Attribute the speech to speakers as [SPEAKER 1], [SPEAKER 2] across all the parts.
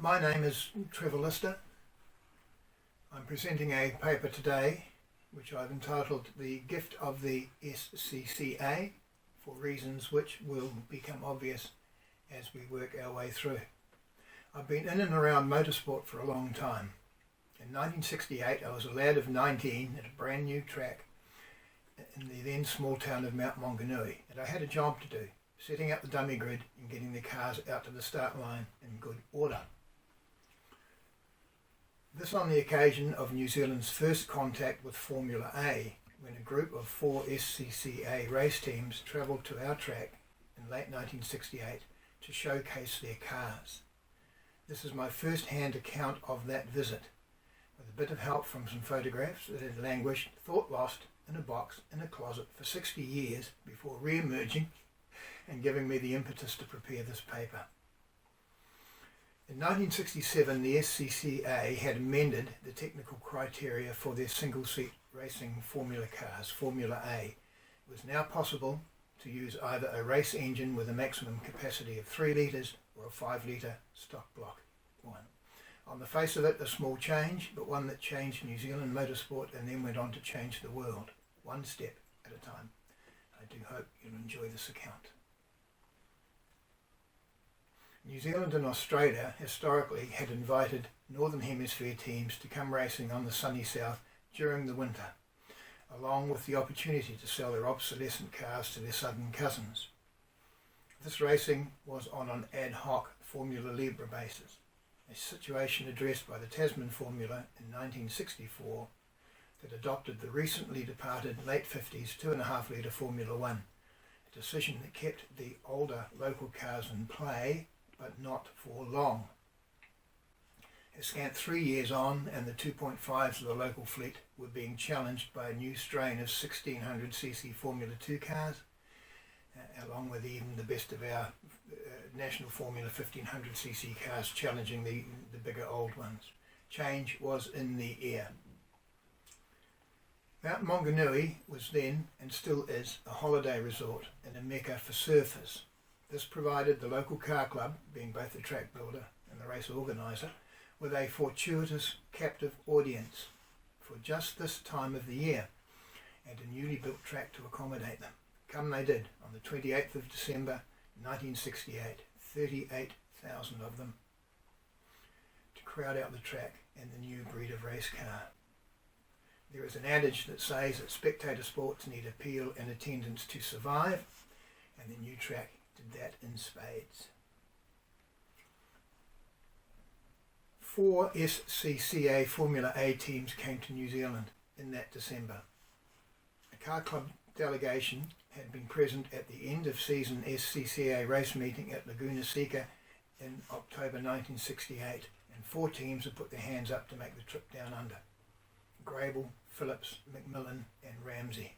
[SPEAKER 1] My name is Trevor. I'm presenting a paper today which I've entitled The Gift of the SCCA, for reasons which will become obvious as we work our way through. I've been in and around motorsport for a long time. In 1968 I was a lad of 19 at a brand new track in the then small town of Mount Maunganui, and I had a job to do, setting up the dummy grid and getting the cars out to the start line in good order. This on the occasion of New Zealand's first contact with Formula A, when a group of 4 SCCA race teams travelled to our track in late 1968 to showcase their cars. This is my first-hand account of that visit, with a bit of help from some photographs that had languished, thought lost, in a box in a closet for 60 years before re-emerging and giving me the impetus to prepare this paper. In 1967, the SCCA had amended the technical criteria for their single-seat racing formula cars, Formula A. It was now possible to use either a race engine with a maximum capacity of 3 litres or a 5 litre stock block one. On the face of it, a small change, but one that changed New Zealand motorsport and then went on to change the world, one step at a time. I do hope you'll enjoy this account. New Zealand and Australia historically had invited Northern Hemisphere teams to come racing on the sunny south during the winter, along with the opportunity to sell their obsolescent cars to their southern cousins. This racing was on an ad hoc Formula Libre basis, a situation addressed by the Tasman Formula in 1964 that adopted the recently departed late 50s 2.5 litre Formula 1, a decision that kept the older local cars in play, but not for long. A scant 3 years on, and the 2.5s of the local fleet were being challenged by a new strain of 1600cc Formula 2 cars, along with even the best of our national Formula 1500cc cars challenging the bigger old ones. Change was in the air. Mount Maunganui was then, and still is, a holiday resort and a mecca for surfers. This provided the local car club, being both the track builder and the race organiser, with a fortuitous captive audience for just this time of the year, and a newly built track to accommodate them. Come they did, on the 28th of December 1968, 38,000 of them, to crowd out the track and the new breed of race car. There is an adage that says that spectator sports need appeal and attendance to survive, and the new track did that in spades. 4 SCCA Formula A teams came to New Zealand in that December. A car club delegation had been present at the end of season SCCA race meeting at Laguna Seca in October 1968, and 4 teams had put their hands up to make the trip down under: Grable, Phillips, McMillan and Ramsey.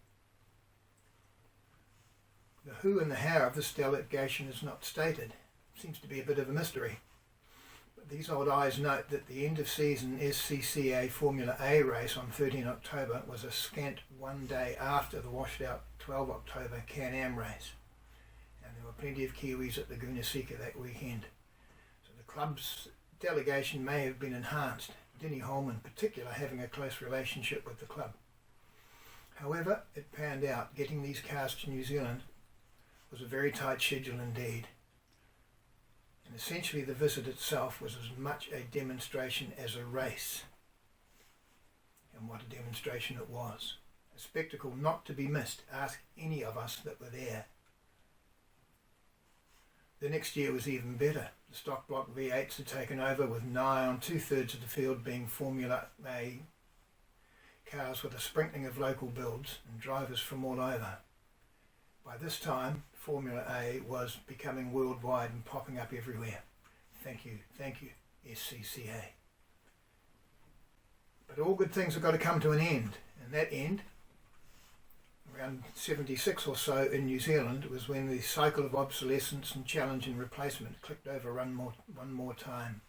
[SPEAKER 1] The who and the how of this delegation is not stated. Seems to be a bit of a mystery. But these old eyes note that the end of season SCCA Formula A race on 13 October was a scant 1 day after the washed out 12 October Can-Am race. And there were plenty of Kiwis at Laguna Seca that weekend. So the club's delegation may have been enhanced, Denny Holm in particular having a close relationship with the club. However, it panned out getting these cars to New Zealand was a very tight schedule indeed, and essentially the visit itself was as much a demonstration as a race, and what a demonstration it was. A spectacle not to be missed, ask any of us that were there. The next year was even better. The stock block V8s had taken over, with nigh on 2/3 of the field being Formula A cars with a sprinkling of local builds and drivers from all over. By this time, Formula A was becoming worldwide and popping up everywhere. Thank you, SCCA. But all good things have got to come to an end, and that end, around 76 or so in New Zealand, was when the cycle of obsolescence and challenge and replacement clicked over one more time.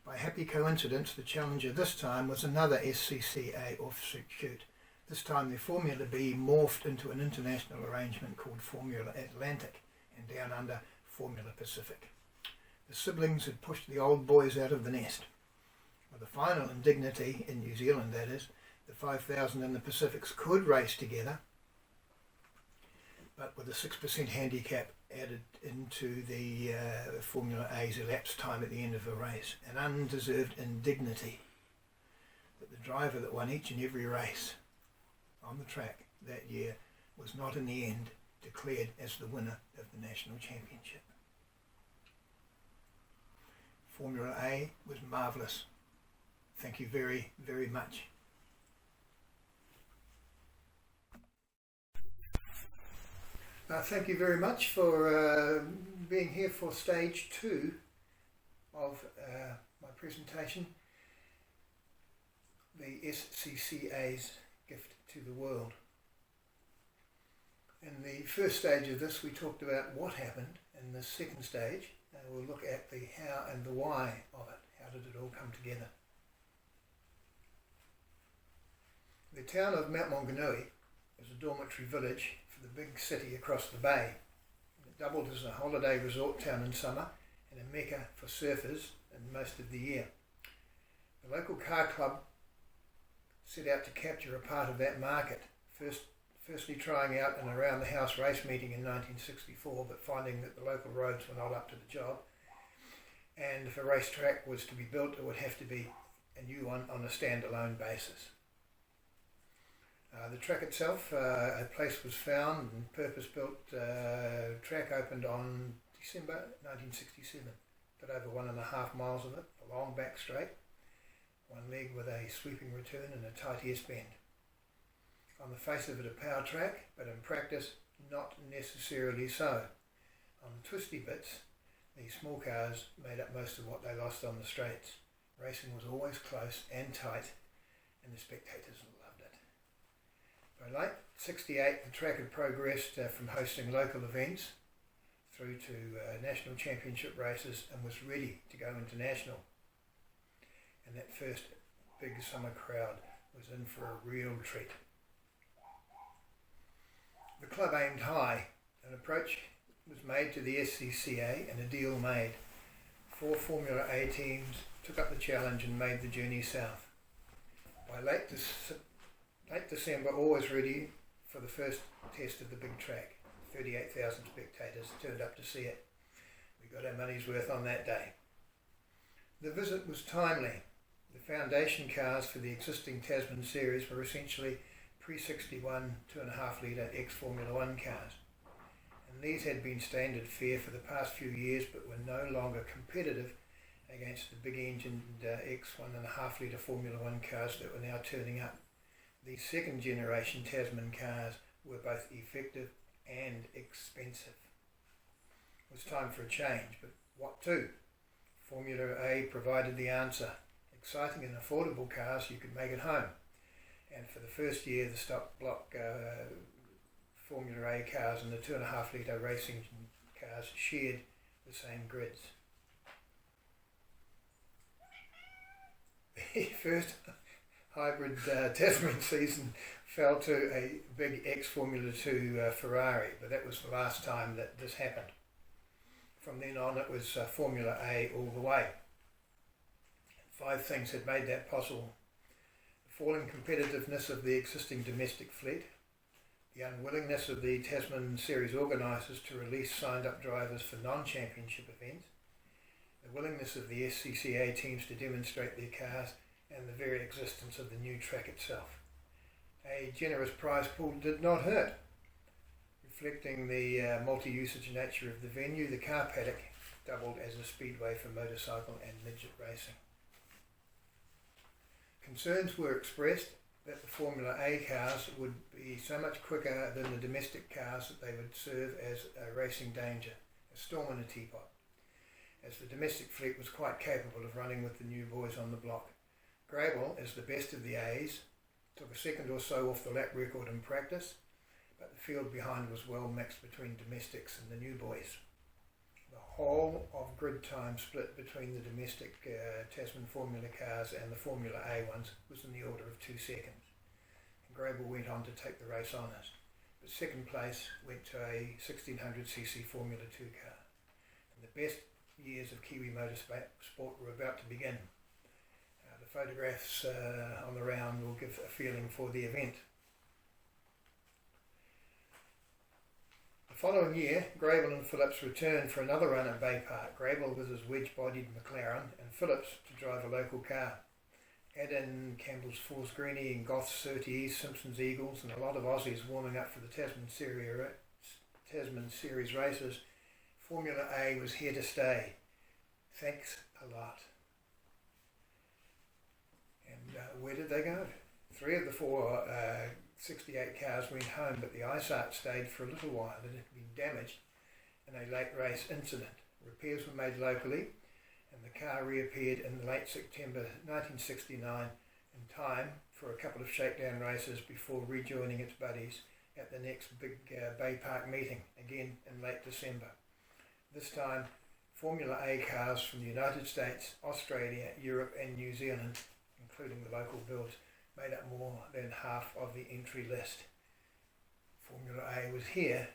[SPEAKER 1] By happy coincidence, the challenger this time was another SCCA offshoot. This time the Formula B morphed into an international arrangement called Formula Atlantic, and down under Formula Pacific. The siblings had pushed the old boys out of the nest. With a final indignity, in New Zealand that is, the 5,000 in the Pacifics could race together, but with a 6% handicap added into the Formula A's elapsed time at the end of a race. An undeserved indignity that the driver that won each and every race on the track that year was not in the end declared as the winner of the national championship. Formula A was marvellous. Thank you very, very much. Thank you very much for being here for stage 2 of my presentation, the SCCA's Gift to the World. In the first stage of this we talked about what happened. In the second stage we'll look at the how and the why of it. How did it all come together? The town of Mount Maunganui is a dormitory village for the big city across the bay. It doubled as a holiday resort town in summer and a mecca for surfers in most of the year. The local car club set out to capture a part of that market, firstly trying out an around-the-house race meeting in 1964, but finding that the local roads were not up to the job, and if a racetrack was to be built it would have to be a new one on a standalone basis. The track itself, a place was found and purpose-built track opened on December 1967. Bit over 1.5 miles of it, a long back straight, one leg with a sweeping return and a tight S-bend. On the face of it a power track, but in practice not necessarily so. On the twisty bits, the small cars made up most of what they lost on the straights. Racing was always close and tight, and the spectators loved it. By late '68, the track had progressed from hosting local events through to national championship races and was ready to go international. And that first big summer crowd was in for a real treat. The club aimed high. An approach was made to the SCCA and a deal made. 4 Formula A teams took up the challenge and made the journey south. By late December, all was ready for the first test of the big track. 38,000 spectators turned up to see it. We got our money's worth on that day. The visit was timely. The foundation cars for the existing Tasman series were essentially pre-61 2.5 litre ex-Formula 1 cars, and these had been standard fare for the past few years but were no longer competitive against the big engined ex-1.5 litre Formula 1 cars that were now turning up. These second generation Tasman cars were both effective and expensive. It was time for a change, but what to? Formula A provided the answer. Exciting and affordable cars you could make at home. And for the first year, the stock block Formula A cars and the 2.5 litre racing cars shared the same grids. The first hybrid Tasman season fell to a big ex-Formula 2 Ferrari, but that was the last time that this happened. From then on it was Formula A all the way. 5 things had made that possible. The falling competitiveness of the existing domestic fleet, the unwillingness of the Tasman Series organisers to release signed-up drivers for non-championship events, the willingness of the SCCA teams to demonstrate their cars, and the very existence of the new track itself. A generous prize pool did not hurt. Reflecting the multi-usage nature of the venue, the car paddock doubled as a speedway for motorcycle and midget racing. Concerns were expressed that the Formula A cars would be so much quicker than the domestic cars that they would serve as a racing danger, a storm in a teapot, as the domestic fleet was quite capable of running with the new boys on the block. Grable, as the best of the A's, took a second or so off the lap record in practice, but the field behind was well mixed between domestics and the new boys. The whole of grid time split between the domestic Tasman Formula cars and the Formula A ones was in the order of 2 seconds. And Grable went on to take the race honours, but second place went to a 1600cc Formula 2 car. And the best years of Kiwi motorsport were about to begin. The photographs on the round will give a feeling for the event. The following year, Grable and Phillips returned for another run at Bay Park. Grable with his wedge-bodied McLaren and Phillips to drive a local car. Add in Campbell's Force Greenie and Goth's Surtees, Simpson's Eagles, and a lot of Aussies warming up for the Tasman Series races. Formula A was here to stay. Thanks a lot. And where did they go? 3 of the 4 68 cars went home, but the ISART stayed for a little while. It had been damaged in a late race incident. Repairs were made locally, and the car reappeared in late September 1969 in time for a couple of shakedown races before rejoining its buddies at the next big Bay Park meeting, again in late December. This time, Formula A cars from the United States, Australia, Europe and New Zealand, including the local builds, made up more than half of the entry list. Formula A was here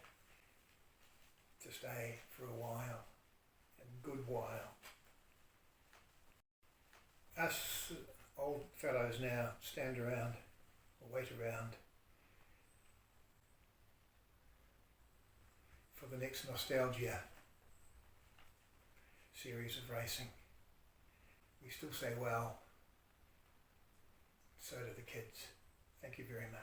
[SPEAKER 1] to stay for a while, a good while. Us old fellows now stand around or wait around for the next nostalgia series of racing. We still say, well, so do the kids. Thank you very much.